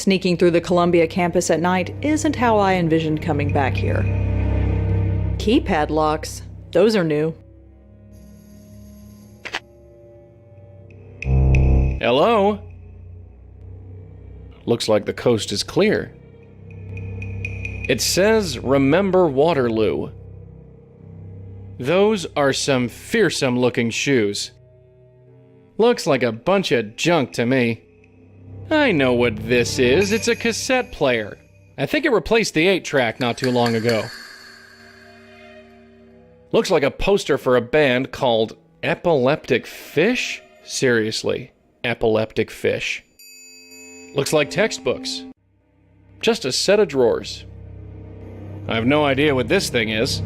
Sneaking through the Columbia campus at night isn't how I envisioned coming back here. Keypad locks. Those are new. Hello? Looks like the coast is clear. It says, "Remember Waterloo." Those are some fearsome-looking shoes. Looks like a bunch of junk to me. I know what this is. It's a cassette player. I think it replaced the 8-track not too long ago. Looks like a poster for a band called Epileptic Fish? Seriously, Epileptic Fish. Looks like textbooks. Just a set of drawers. I have no idea what this thing is.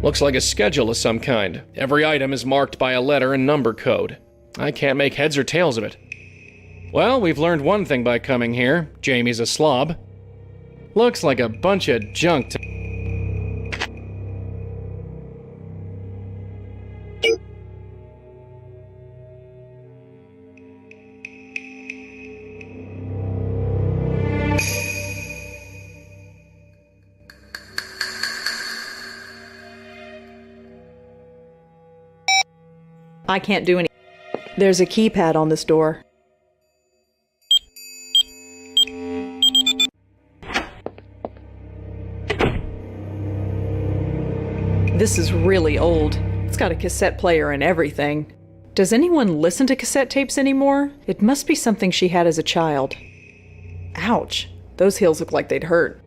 Looks like a schedule of some kind. Every item is marked by a letter and number code. I can't make heads or tails of it. Well, we've learned one thing by coming here. Jamie's a slob. Looks like a bunch of junk to... I can't do any. There's a keypad on this door. This is really old. It's got a cassette player and everything. Does anyone listen to cassette tapes anymore? It must be something she had as a child. Ouch. Those heels look like they'd hurt.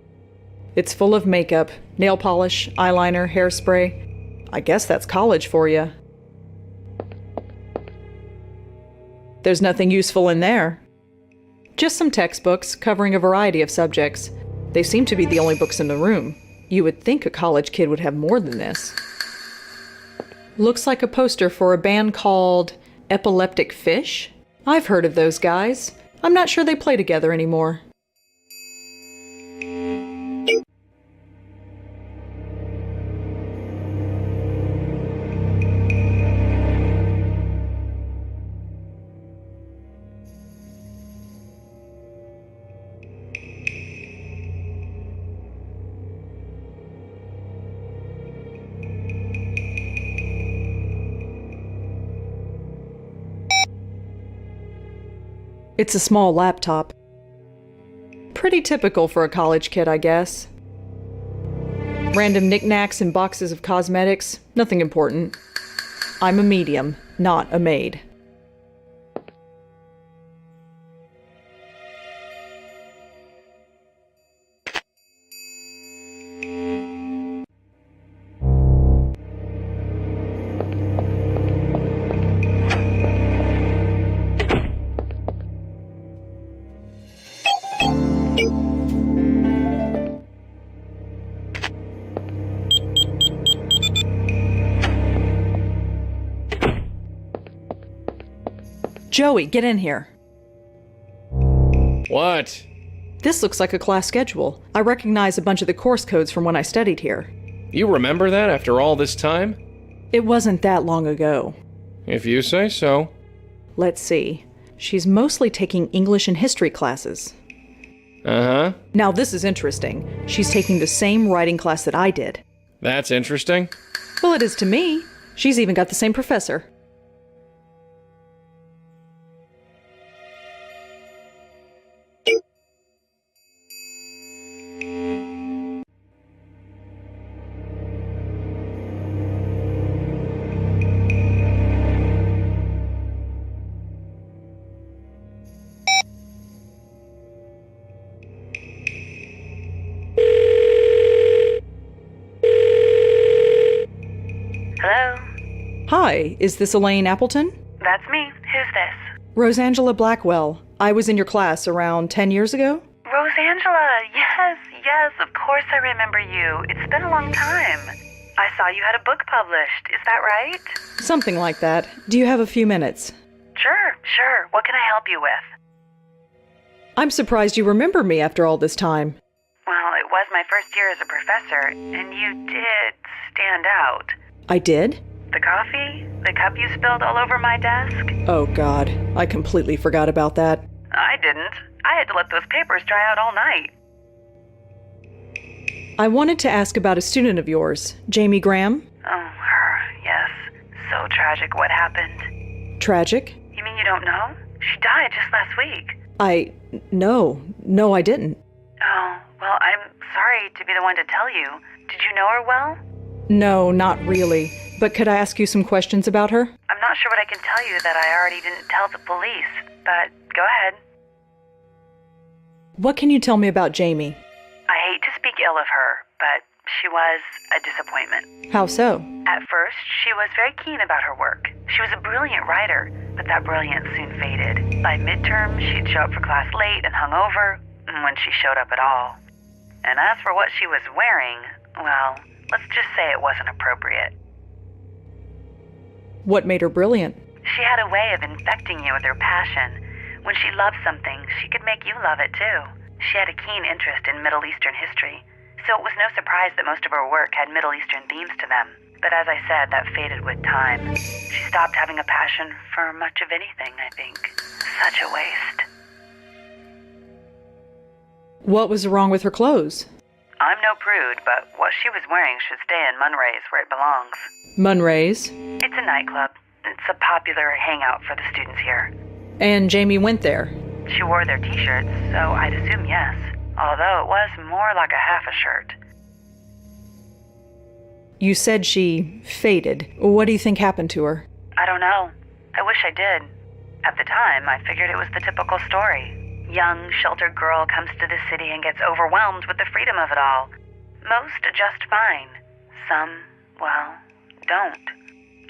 It's full of makeup, nail polish, eyeliner, hairspray. I guess that's college for you. There's nothing useful in there. Just some textbooks covering a variety of subjects. They seem to be the only books in the room. You would think a college kid would have more than this. Looks like a poster for a band called Epileptic Fish? I've heard of those guys. I'm not sure they play together anymore. It's a small laptop. Pretty typical for a college kid, I guess. Random knickknacks and boxes of cosmetics, nothing important. I'm a medium, not a maid. Joey, get in here. What? This looks like a class schedule. I recognize a bunch of the course codes from when I studied here. You remember that after all this time? It wasn't that long ago. If you say so. Let's see. She's mostly taking English and history classes. Uh-huh. Now this is interesting. She's taking the same writing class that I did. That's interesting. Well, it is to me. She's even got the same professor. Hello? Hi, is this Elaine Appleton? That's me. Who's this? Rosangela Blackwell. I was in your class around 10 years ago. Rosangela! Yes, of course I remember you. It's been a long time. I saw you had a book published. Is that right? Something like that. Do you have a few minutes? Sure. What can I help you with? I'm surprised you remember me after all this time. Well, it was my first year as a professor, and you did stand out. I did? The coffee? The cup you spilled all over my desk? Oh God, I completely forgot about that. I didn't. I had to let those papers dry out all night. I wanted to ask about a student of yours, Jamie Graham. Oh, her, yes. So tragic what happened. Tragic? You mean you don't know? She died just last week. No, I didn't. Oh, well, I'm sorry to be the one to tell you. Did you know her well? No, not really. But could I ask you some questions about her? I'm not sure what I can tell you that I already didn't tell the police, but go ahead. What can you tell me about Jamie? I hate to speak ill of her, but she was a disappointment. How so? At first, she was very keen about her work. She was a brilliant writer, but that brilliance soon faded. By midterm, she'd show up for class late and hungover, when she showed up at all. And as for what she was wearing, well, let's just say it wasn't appropriate. What made her brilliant? She had a way of infecting you with her passion. When she loved something, she could make you love it too. She had a keen interest in Middle Eastern history, so it was no surprise that most of her work had Middle Eastern themes to them. But as I said, that faded with time. She stopped having a passion for much of anything, I think. Such a waste. What was wrong with her clothes? I'm no prude, but what she was wearing should stay in Munray's where it belongs. Munray's? It's a nightclub. It's a popular hangout for the students here. And Jamie went there? She wore their t-shirts, so I'd assume yes. Although it was more like a half a shirt. You said she faded. What do you think happened to her? I don't know. I wish I did. At the time, I figured it was the typical story. Young, sheltered girl comes to the city and gets overwhelmed with the freedom of it all. Most adjust fine. Some, well, don't.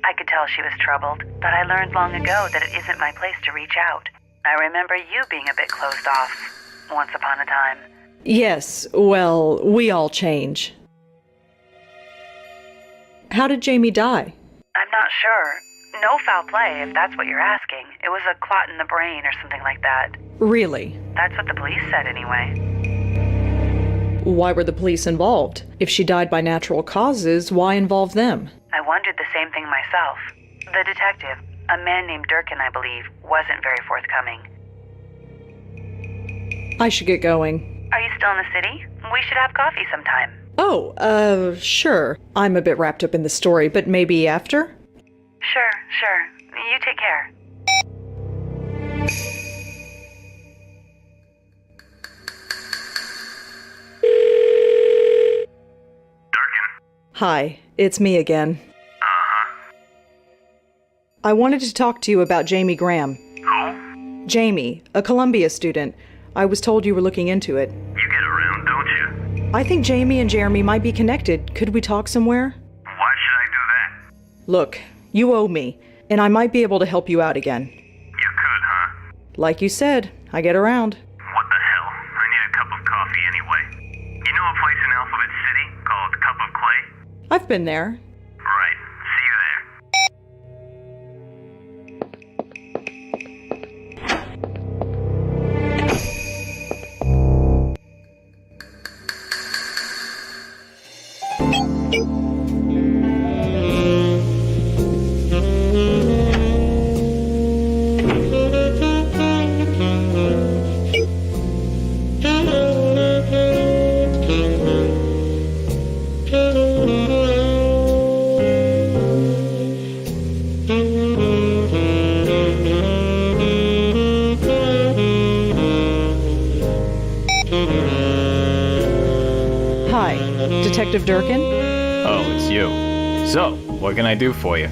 I could tell she was troubled, but I learned long ago that it isn't my place to reach out. I remember you being a bit closed off, once upon a time. Yes, well, we all change. How did Jamie die? I'm not sure. No foul play, if that's what you're asking. It was a clot in the brain or something like that. Really? That's what the police said anyway. Why were the police involved? If she died by natural causes, why involve them? I wondered the same thing myself. The detective, a man named Durkin, I believe, wasn't very forthcoming. I should get going. Are you still in the city? We should have coffee sometime. Oh, sure. I'm a bit wrapped up in the story, but maybe after? Sure. You take care. Hi, it's me again. I wanted to talk to you about Jamie Graham. Who? Jamie, a Columbia student. I was told you were looking into it. You get around, don't you? I think Jamie and Jeremy might be connected. Could we talk somewhere? Why should I do that? Look, you owe me, and I might be able to help you out again. You could, huh? Like you said, I get around. What the hell? I need a cup of coffee anyway. You know a place in Alphabet City called Cup of Clay? I've been there. Right. See you there. Hi, Detective Durkin? Oh, it's you. So, what can I do for you?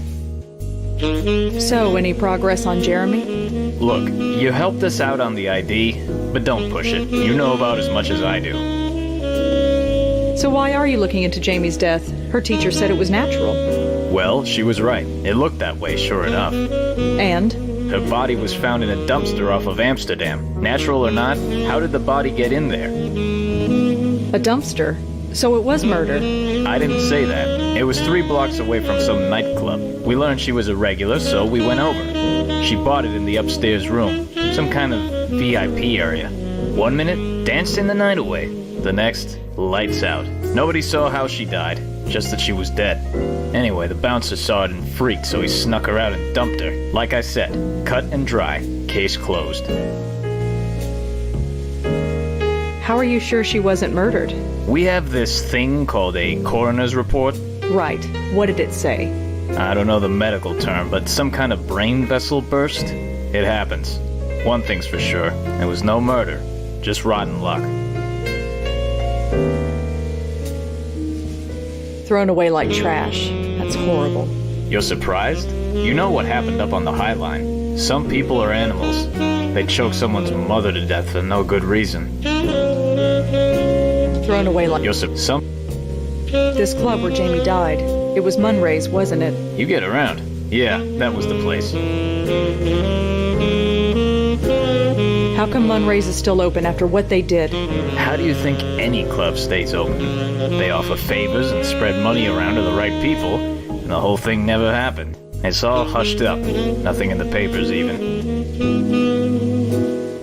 So, any progress on Jeremy? Look, you helped us out on the ID, but don't push it. You know about as much as I do. So why are you looking into Jamie's death? Her teacher said it was natural. Well, she was right. It looked that way, sure enough. And? Her body was found in a dumpster off of Amsterdam. Natural or not, how did the body get in there? A dumpster? So it was murder. I didn't say that. It was 3 blocks away from some nightclub. We learned she was a regular, so we went over. She bought it in the upstairs room. Some kind of VIP area. 1 minute, danced in the night away. The next, lights out. Nobody saw how she died, just that she was dead. Anyway, the bouncer saw it and freaked, so he snuck her out and dumped her. Like I said, cut and dry. Case closed. How are you sure she wasn't murdered? We have this thing called a coroner's report. Right. What did it say? I don't know the medical term, but some kind of brain vessel burst? It happens. One thing's for sure, there was no murder, just rotten luck. Thrown away like trash. That's horrible. You're surprised? You know what happened up on the High Line. Some people are animals. They choke someone's mother to death for no good reason. Thrown away like... Some... This club where Jamie died. It was Munray's, wasn't it? You get around. Yeah, that was the place. How come Munray's is still open after what they did? How do you think any club stays open? They offer favors and spread money around to the right people, and the whole thing never happened. It's all hushed up. Nothing in the papers even.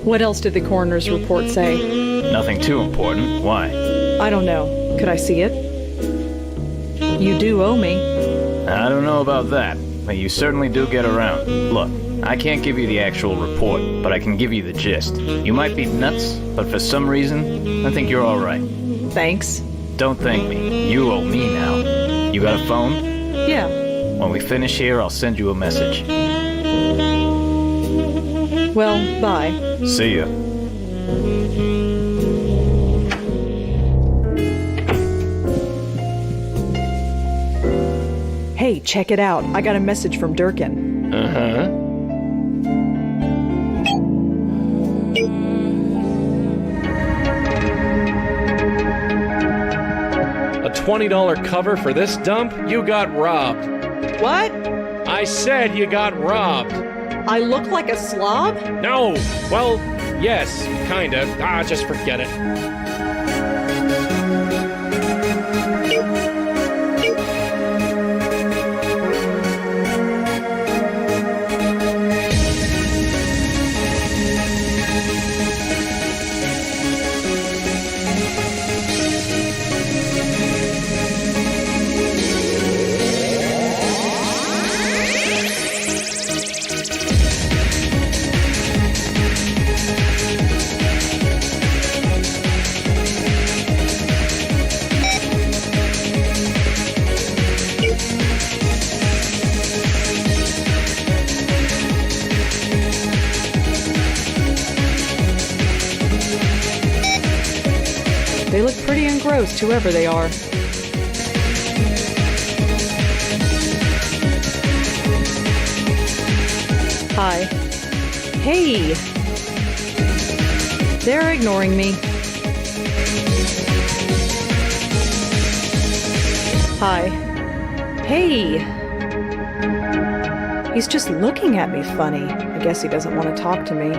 What else did the coroner's report say? Nothing too important. Why? I don't know. Could I see it? You do owe me. I don't know about that, but you certainly do get around. Look, I can't give you the actual report, but I can give you the gist. You might be nuts, but for some reason, I think you're all right. Thanks. Don't thank me. You owe me now. You got a phone? Yeah. When we finish here, I'll send you a message. Well, bye. See ya. Hey, check it out. I got a message from Durkin. Uh-huh. A $20 cover for this dump? You got robbed. What? I said you got robbed. I look like a slob? No. Well, yes, kinda. Just forget it. They look pretty engrossed, whoever they are. Hi. Hey! They're ignoring me. Hi. Hey! He's just looking at me funny. I guess he doesn't want to talk to me.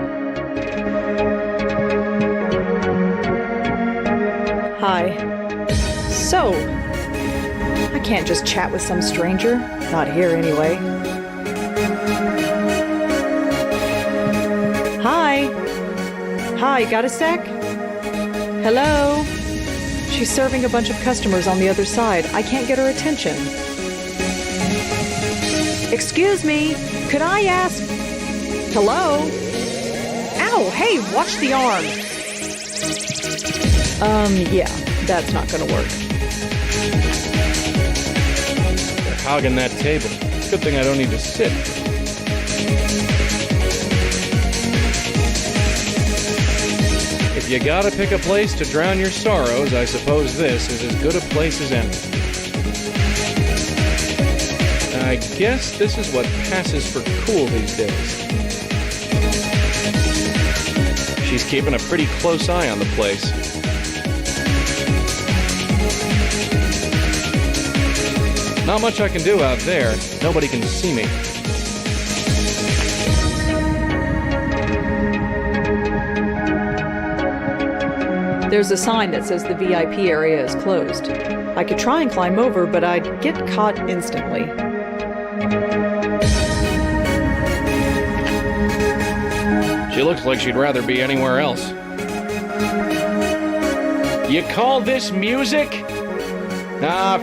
Hi. So, I can't just chat with some stranger. Not here, anyway. Hi. Hi, got a sec? Hello? She's serving a bunch of customers on the other side. I can't get her attention. Excuse me, could I ask... Hello? Ow, hey, watch the arm. Yeah, that's not gonna work. They're hogging that table. Good thing I don't need to sit. If you gotta pick a place to drown your sorrows, I suppose this is as good a place as any. I guess this is what passes for cool these days. She's keeping a pretty close eye on the place. Not much I can do out there. Nobody can see me. There's a sign that says the VIP area is closed. I could try and climb over, but I'd get caught instantly. She looks like she'd rather be anywhere else. You call this music?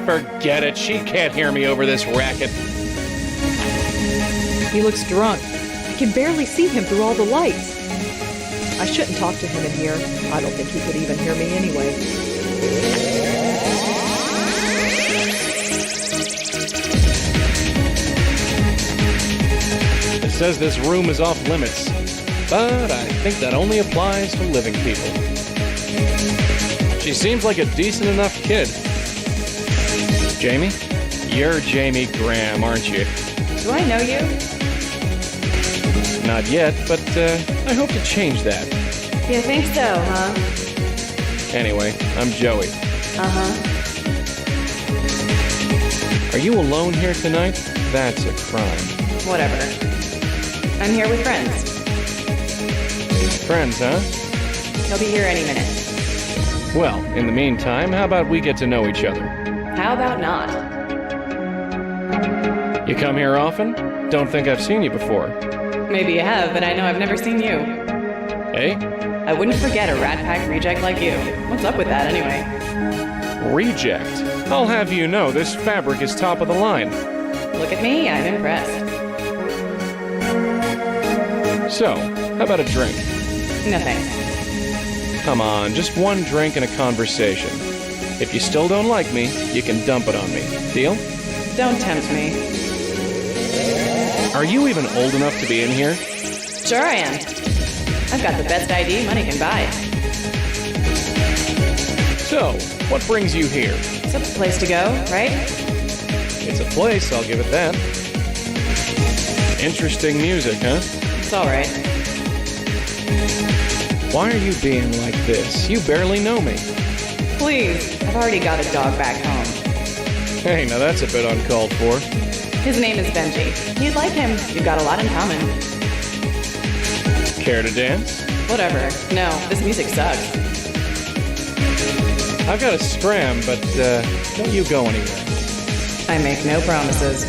Forget it. She can't hear me over this racket. He looks drunk. I can barely see him through all the lights. I shouldn't talk to him in here. I don't think he could even hear me anyway. It says this room is off limits, but I think that only applies to living people. She seems like a decent enough kid. Jamie? You're Jamie Graham, aren't you? Do I know you? Not yet, but I hope to change that. You think so, huh? Anyway, I'm Joey. Uh-huh. Are you alone here tonight? That's a crime. Whatever. I'm here with friends. Friends, huh? He'll be here any minute. Well, in the meantime, how about we get to know each other? How about not? You come here often? Don't think I've seen you before. Maybe you have, but I know I've never seen you. Hey? I wouldn't forget a Rat Pack reject like you. What's up with that, anyway? Reject? I'll have you know, this fabric is top of the line. Look at me, I'm impressed. So, how about a drink? No thanks. Come on, just one drink and a conversation. If you still don't like me, you can dump it on me. Deal? Don't tempt me. Are you even old enough to be in here? Sure I am. I've got the best ID money can buy. So, what brings you here? It's a place to go, right? It's a place, I'll give it that. Interesting music, huh? It's alright. Why are you being like this? You barely know me. Please, I've already got a dog back home. Hey, now that's a bit uncalled for. His name is Benji. You'd like him. You've got a lot in common. Care to dance? Whatever. No, this music sucks. I've got a scram, but don't you go anywhere. I make no promises.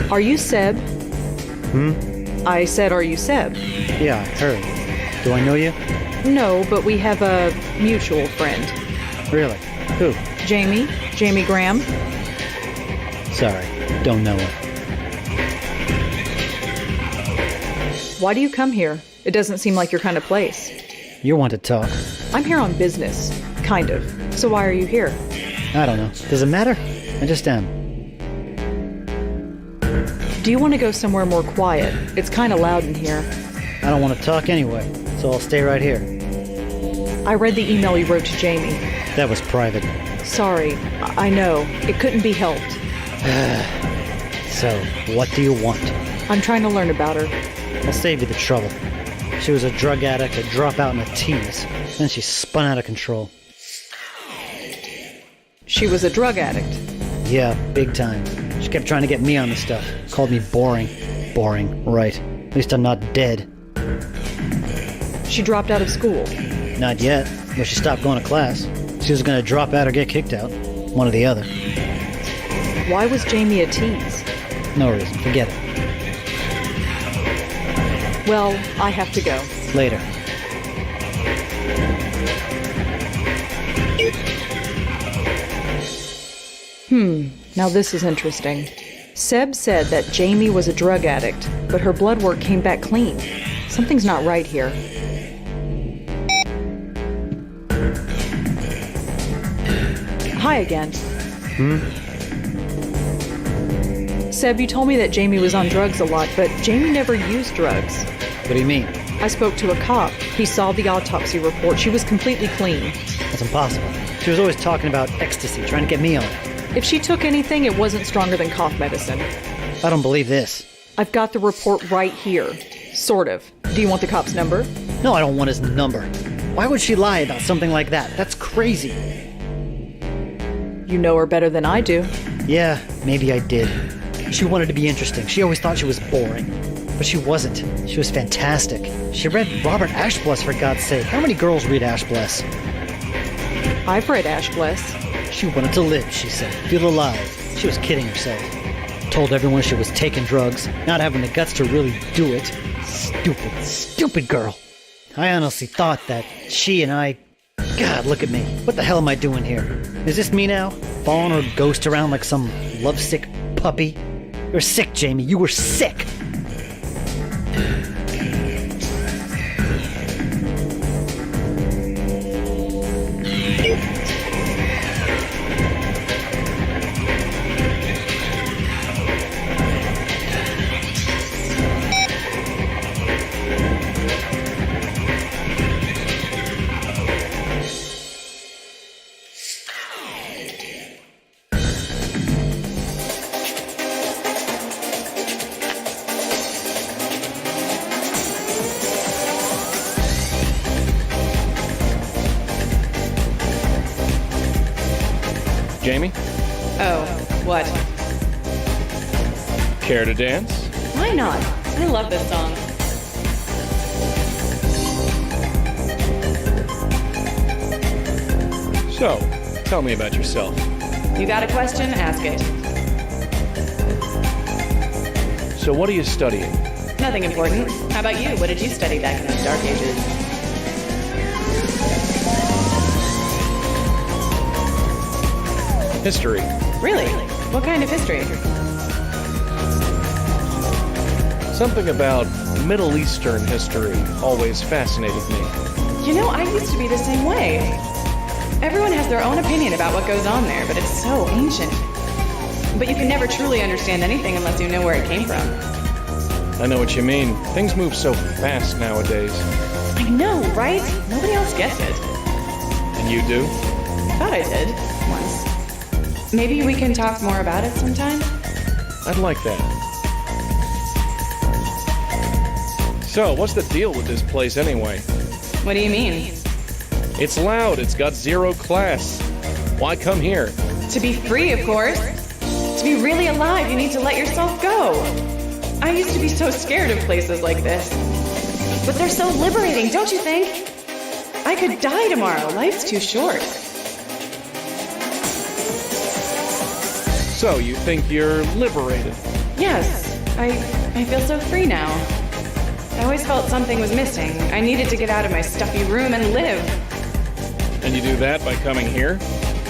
Are you Seb? I said, are you Seb? Yeah, I heard. Do I know you? No, but we have a mutual friend. Really? Who? Jamie? Jamie Graham? Sorry, don't know her. Why do you come here? It doesn't seem like your kind of place. You want to talk. I'm here on business. Kind of. So why are you here? I don't know. Does it matter? I just am. Do you want to go somewhere more quiet? It's kind of loud in here. I don't want to talk anyway, so I'll stay right here. I read the email you wrote to Jamie. That was private. Sorry. I know. It couldn't be helped. So, what do you want? I'm trying to learn about her. I'll save you the trouble. She was a drug addict, a dropout, and a tease. Then she spun out of control. She was a drug addict. Yeah, big time. She kept trying to get me on the stuff. Called me boring. Boring, right. At least I'm not dead. She dropped out of school. Not yet, but she stopped going to class. She was gonna drop out or get kicked out. One or the other. Why was Jamie a tease? No reason, forget it. Well, I have to go. Later. Now this is interesting. Seb said that Jamie was a drug addict, but her blood work came back clean. Something's not right here. Hi again. Seb, you told me that Jamie was on drugs a lot, but Jamie never used drugs. What do you mean? I spoke to a cop. He saw the autopsy report. She was completely clean. That's impossible. She was always talking about ecstasy, trying to get me on it. If she took anything, it wasn't stronger than cough medicine. I don't believe this. I've got the report right here. Sort of. Do you want the cop's number? No, I don't want his number. Why would she lie about something like that? That's crazy. You know her better than I do. Yeah, maybe I did. She wanted to be interesting. She always thought she was boring. But she wasn't. She was fantastic. She read Robert Ashbless, for God's sake. How many girls read Ashbless? I've read Ashbless. She wanted to live, she said. Feel alive. She was kidding herself. Told everyone she was taking drugs, not having the guts to really do it. Stupid, stupid girl. I honestly thought that she and I... God, look at me. What the hell am I doing here? Is this me now? Following her ghost around like some lovesick puppy? You're sick, Jamie. You were sick. Jamie, Oh, what? care to dance? Why not? I love this song. So, tell me about yourself. You got a question? Ask it. So what are you studying? Nothing important. How about you? What did you study back in those dark ages? History. Really? What kind of history? Something about Middle Eastern history always fascinated me. You know, I used to be the same way. Everyone has their own opinion about what goes on there, but it's so ancient. But you can never truly understand anything unless you know where it came from. I know what you mean. Things move so fast nowadays. I know, right? Nobody else gets it. And you do? Thought I did, once. Maybe we can talk more about it sometime? I'd like that. So, what's the deal with this place anyway? What do you mean? It's loud, it's got zero class. Why come here? To be free, of course. To be really alive, you need to let yourself go. I used to be so scared of places like this. But they're so liberating, don't you think? I could die tomorrow. Life's too short. So, you think you're liberated? Yes, I feel so free now. I always felt something was missing. I needed to get out of my stuffy room and live. And you do that by coming here?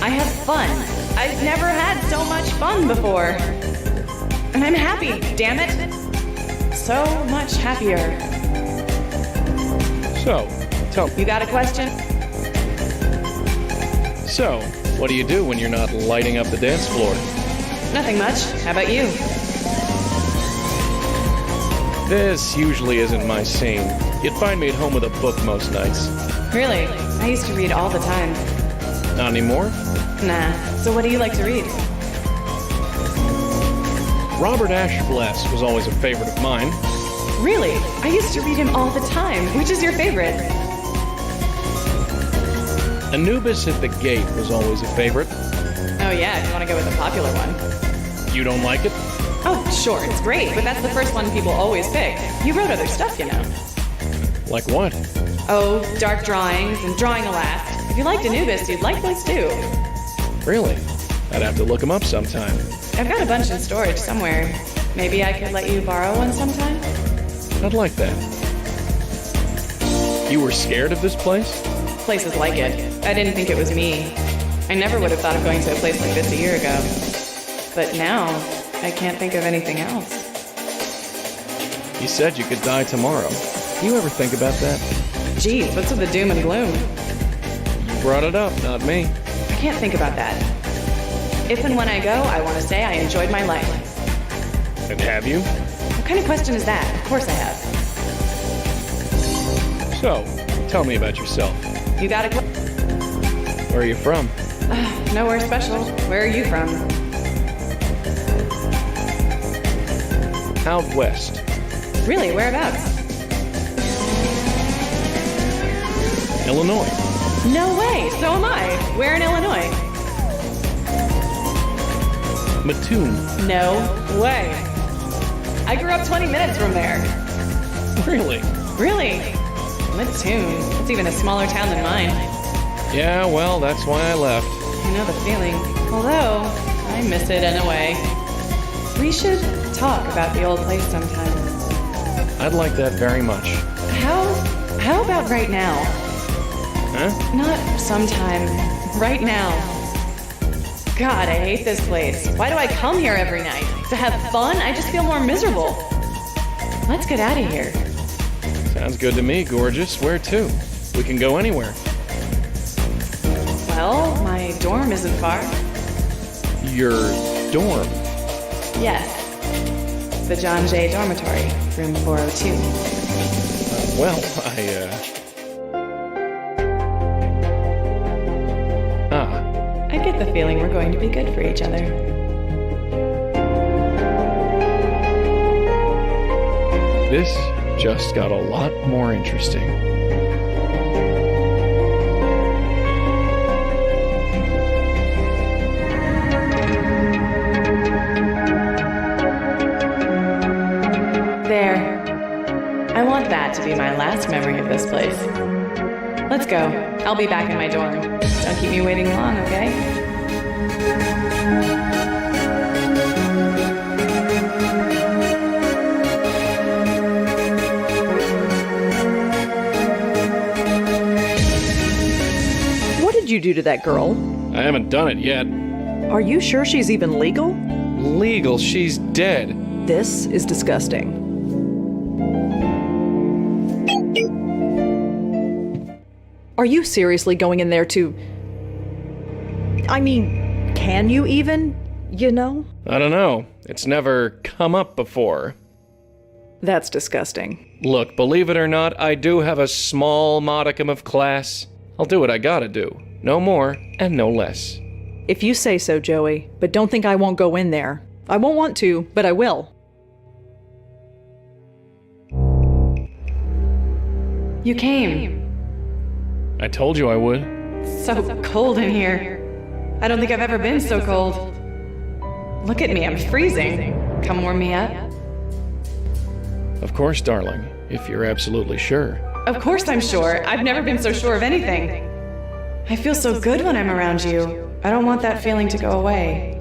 I have fun. I've never had so much fun before. And I'm happy, damn it. So much happier. So, You got a question? So, what do you do when you're not lighting up the dance floor? Nothing much. How about you? This usually isn't my scene. You'd find me at home with a book most nights. Really? I used to read all the time. Not anymore? Nah. So what do you like to read? Robert Ashbless was always a favorite of mine. Really? I used to read him all the time. Which is your favorite? Anubis at the Gate was always a favorite. Oh yeah, if you want to go with a popular one. You don't like it? Oh, sure, it's great, but that's the first one people always pick. You wrote other stuff, you know. Like what? Oh, dark drawings and drawing a laugh. If you liked Anubis, you'd like those too. Really? I'd have to look them up sometime. I've got a bunch in storage somewhere. Maybe I could let you borrow one sometime? I'd like that. You were scared of this place? Places like it. I didn't think it was me. I never would have thought of going to a place like this a year ago. But now, I can't think of anything else. You said you could die tomorrow. Do you ever think about that? Geez, what's with the doom and gloom? You brought it up, not me. I can't think about that. If and when I go, I want to say I enjoyed my life. And have you? What kind of question is that? Of course I have. So, tell me about yourself. You got a Where are you from? Nowhere special. Where are you from? Out west. Really, whereabouts? Illinois. No way, so am I. Where in Illinois? Mattoon. No way. I grew up 20 minutes from there. Really? Really? Mattoon. It's even a smaller town than mine. Yeah, well, that's why I left. I know the feeling. Although, I miss it in a way. We should talk about the old place sometime. I'd like that very much. How about right now? Huh? Not sometime. Right now. God, I hate this place. Why do I come here every night? To have fun? I just feel more miserable. Let's get out of here. Sounds good to me, gorgeous. Where to? We can go anywhere. Well, my dorm isn't far. Your dorm? Yes. The John Jay Dormitory, room 402. Well, I get the feeling we're going to be good for each other. This just got a lot more interesting. There. I want that to be my last memory of this place. Let's go. I'll be back in my dorm. Don't keep me waiting long, okay? What did you do to that girl? I haven't done it yet. Are you sure she's even legal? Legal, she's dead. This is disgusting. Are you seriously going in there to... I mean, can you even? You know? I don't know. It's never come up before. That's disgusting. Look, believe it or not, I do have a small modicum of class. I'll do what I gotta do. No more and no less. If you say so, Joey, but don't think I won't go in there. I won't want to, but I will. You came. I told you I would. It's so cold in here. I don't think I've ever been so cold. Look at me, I'm freezing. Come warm me up. Of course, darling, if you're absolutely sure. Of course I'm sure. I've never been so sure of anything. I feel so good when I'm around you. I don't want that feeling to go away.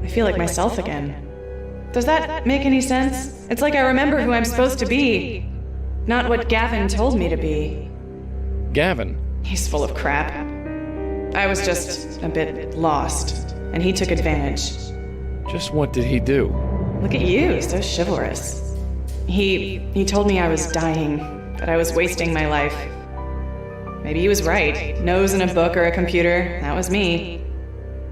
I feel like myself again. Does that make any sense? It's like I remember who I'm supposed to be, not what Gavin told me to be. Gavin? He's full of crap. I was just a bit lost, and he took advantage. Just what did he do? Look at you, so chivalrous. He told me I was dying, that I was wasting my life. Maybe he was right. Nose in a book or a computer, that was me.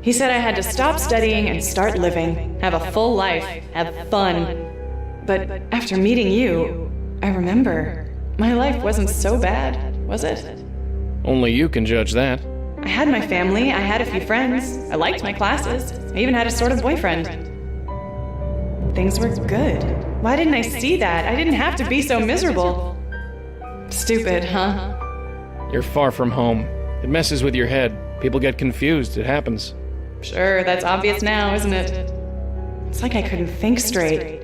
He said I had to stop studying and start living, have a full life, have fun. But after meeting you, I remember, my life wasn't so bad, was it? Only you can judge that. I had my family, I had a few friends, I liked my classes, I even had a sort of boyfriend. Things were good. Why didn't I see that? I didn't have to be so miserable. Stupid, huh? You're far from home. It messes with your head. People get confused. It happens. Sure, that's obvious now, isn't it? It's like I couldn't think straight.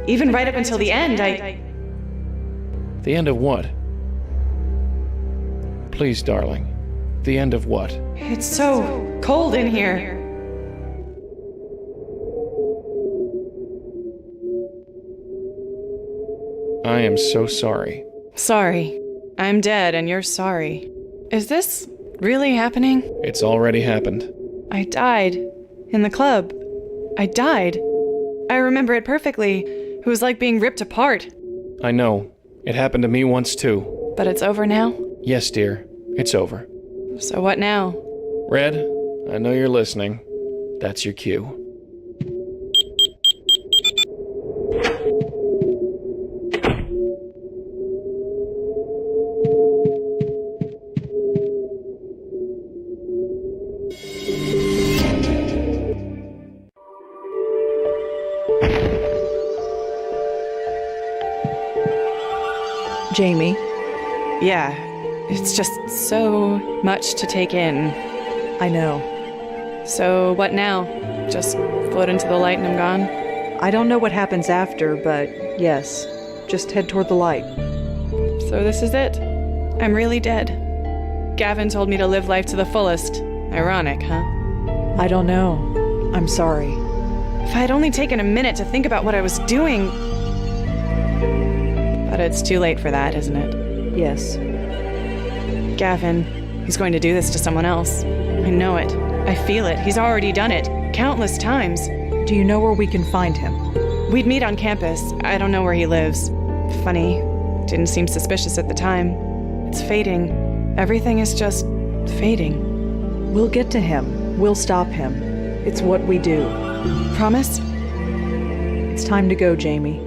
Even right up until the end, The end of what? Please, darling. The end of what? It's so cold in here. I am so sorry. Sorry. I'm dead and you're sorry. Is this really happening? It's already happened. I died. In the club. I died. I remember it perfectly. It was like being ripped apart. I know. It happened to me once too. But it's over now? Yes, dear. It's over. So what now? Red, I know you're listening. That's your cue. Jamie. Yeah, it's just so much to take in. I know. So what now? Just float into the light and I'm gone? I don't know what happens after, but yes. Just head toward the light. So this is it? I'm really dead. Gavin told me to live life to the fullest. Ironic, huh? I don't know. I'm sorry. If I had only taken a minute to think about what I was doing... But it's too late for that, isn't it? Yes. Gavin, he's going to do this to someone else. I know it. I feel it. He's already done it. Countless times. Do you know where we can find him? We'd meet on campus. I don't know where he lives. Funny. Didn't seem suspicious at the time. It's fading. Everything is just fading. We'll get to him. We'll stop him. It's what we do. Promise? It's time to go, Jamie.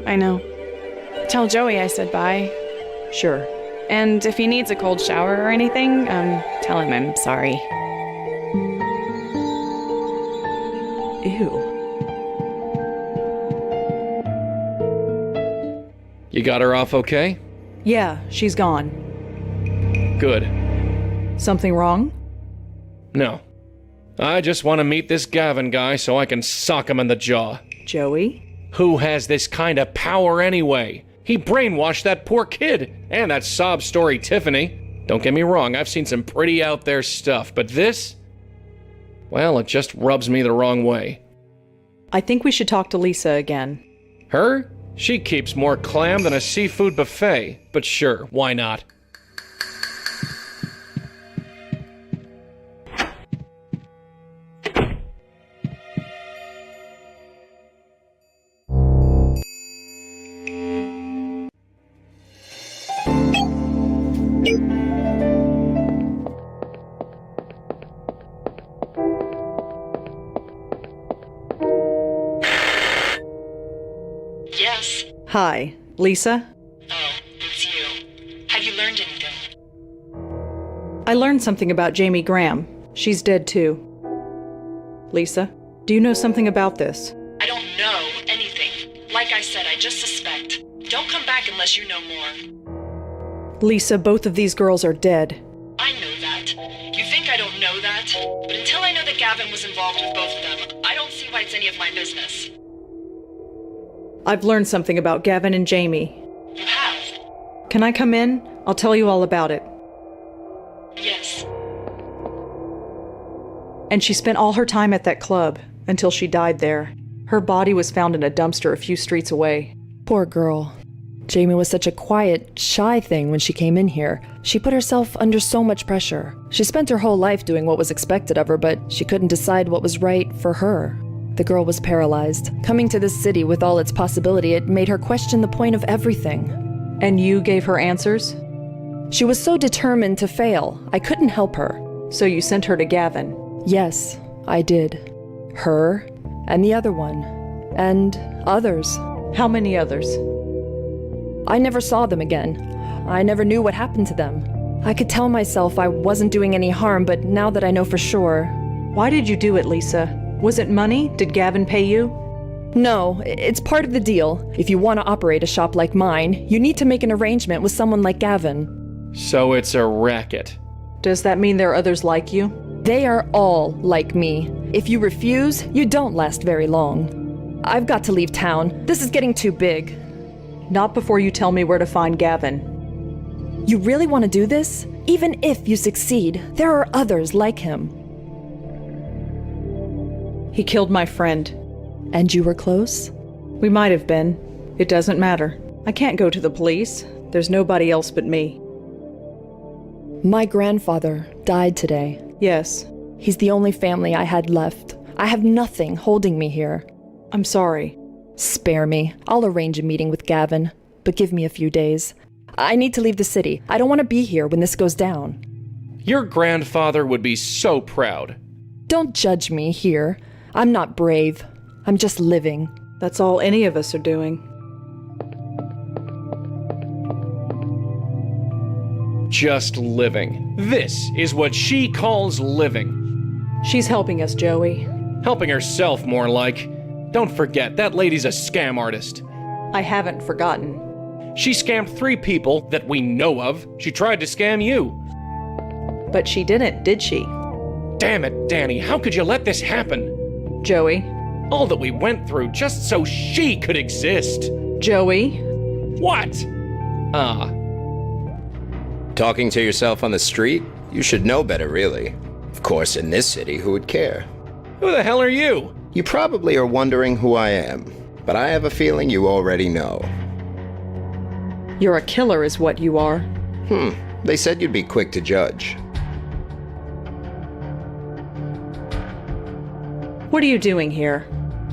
I know. Tell Joey I said bye. Sure. And if he needs a cold shower or anything, tell him I'm sorry. Ew. You got her off okay? Yeah, she's gone. Good. Something wrong? No. I just want to meet this Gavin guy so I can sock him in the jaw. Joey? Who has this kind of power anyway? He brainwashed that poor kid, and that sob story Tiffany. Don't get me wrong, I've seen some pretty out there stuff, but this? Well, it just rubs me the wrong way. I think we should talk to Lisa again. Her? She keeps more clam than a seafood buffet, but sure, why not? Yes. Hi, Lisa? Oh, it's you. Have you learned anything? I learned something about Jamie Graham. She's dead too. Lisa, do you know something about this? I don't know anything. Like I said, I just suspect. Don't come back unless you know more. Lisa, both of these girls are dead. I know that. You think I don't know that? But until I know that Gavin was involved with both of them, I don't see why it's any of my business. I've learned something about Gavin and Jamie. You have? Can I come in? I'll tell you all about it. Yes. And she spent all her time at that club, until she died there. Her body was found in a dumpster a few streets away. Poor girl. Jamie was such a quiet, shy thing when she came in here. She put herself under so much pressure. She spent her whole life doing what was expected of her, but she couldn't decide what was right for her. The girl was paralyzed. Coming to this city with all its possibility, it made her question the point of everything. And you gave her answers? She was so determined to fail, I couldn't help her. So you sent her to Gavin? Yes, I did. Her, and the other one, and others. How many others? I never saw them again. I never knew what happened to them. I could tell myself I wasn't doing any harm, but now that I know for sure... Why did you do it, Lisa? Was it money? Did Gavin pay you? No, it's part of the deal. If you want to operate a shop like mine, you need to make an arrangement with someone like Gavin. So it's a racket. Does that mean there are others like you? They are all like me. If you refuse, you don't last very long. I've got to leave town. This is getting too big. Not before you tell me where to find Gavin. You really want to do this? Even if you succeed, there are others like him. He killed my friend. And you were close? We might have been. It doesn't matter. I can't go to the police. There's nobody else but me. My grandfather died today. Yes. He's the only family I had left. I have nothing holding me here. I'm sorry. Spare me. I'll arrange a meeting with Gavin, but give me a few days. I need to leave the city. I don't want to be here when this goes down. Your grandfather would be so proud. Don't judge me here. I'm not brave. I'm just living. That's all any of us are doing. Just living. This is what she calls living. She's helping us, Joey. Helping herself, more like. Don't forget, that lady's a scam artist. I haven't forgotten. She scammed 3 people that we know of. She tried to scam you. But she didn't, did she? Damn it, Danny, how could you let this happen? Joey. All that we went through just so she could exist. Joey. What? Talking to yourself on the street? You should know better, really. Of course, in this city, who would care? Who the hell are you? You probably are wondering who I am, but I have a feeling you already know. You're a killer is what you are. They said you'd be quick to judge. What are you doing here?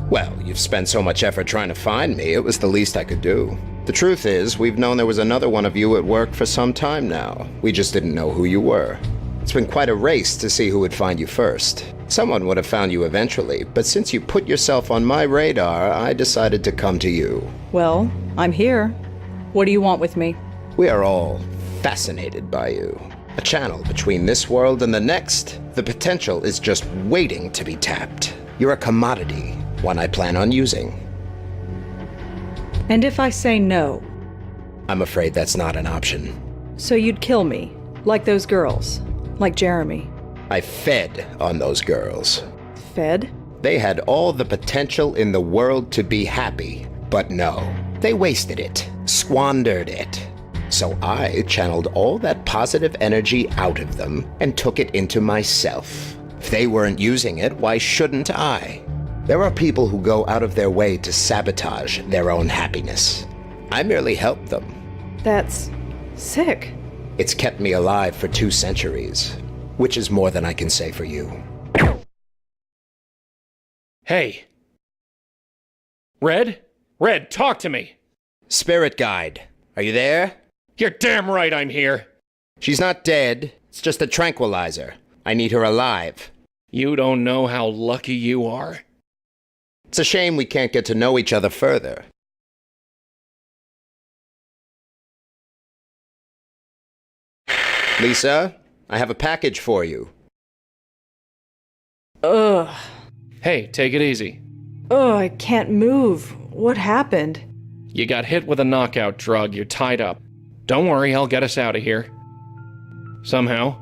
Well, you've spent so much effort trying to find me, it was the least I could do. The truth is, we've known there was another one of you at work for some time now. We just didn't know who you were. It's been quite a race to see who would find you first. Someone would have found you eventually, but since you put yourself on my radar, I decided to come to you. Well, I'm here. What do you want with me? We are all fascinated by you. A channel between this world and the next. The potential is just waiting to be tapped. You're a commodity, one I plan on using. And if I say no? I'm afraid that's not an option. So you'd kill me, like those girls, like Jeremy. I fed on those girls. Fed? They had all the potential in the world to be happy, but no. They wasted it, squandered it. So I channeled all that positive energy out of them and took it into myself. If they weren't using it, why shouldn't I? There are people who go out of their way to sabotage their own happiness. I merely helped them. That's sick. It's kept me alive for 2 centuries, which is more than I can say for you. Hey. Red? Red, talk to me. Spirit Guide, are you there? You're damn right I'm here. She's not dead. It's just a tranquilizer. I need her alive. You don't know how lucky you are. It's a shame we can't get to know each other further. Lisa, I have a package for you. Ugh. Hey, take it easy. Ugh, I can't move. What happened? You got hit with a knockout drug. You're tied up. Don't worry, I'll get us out of here. Somehow.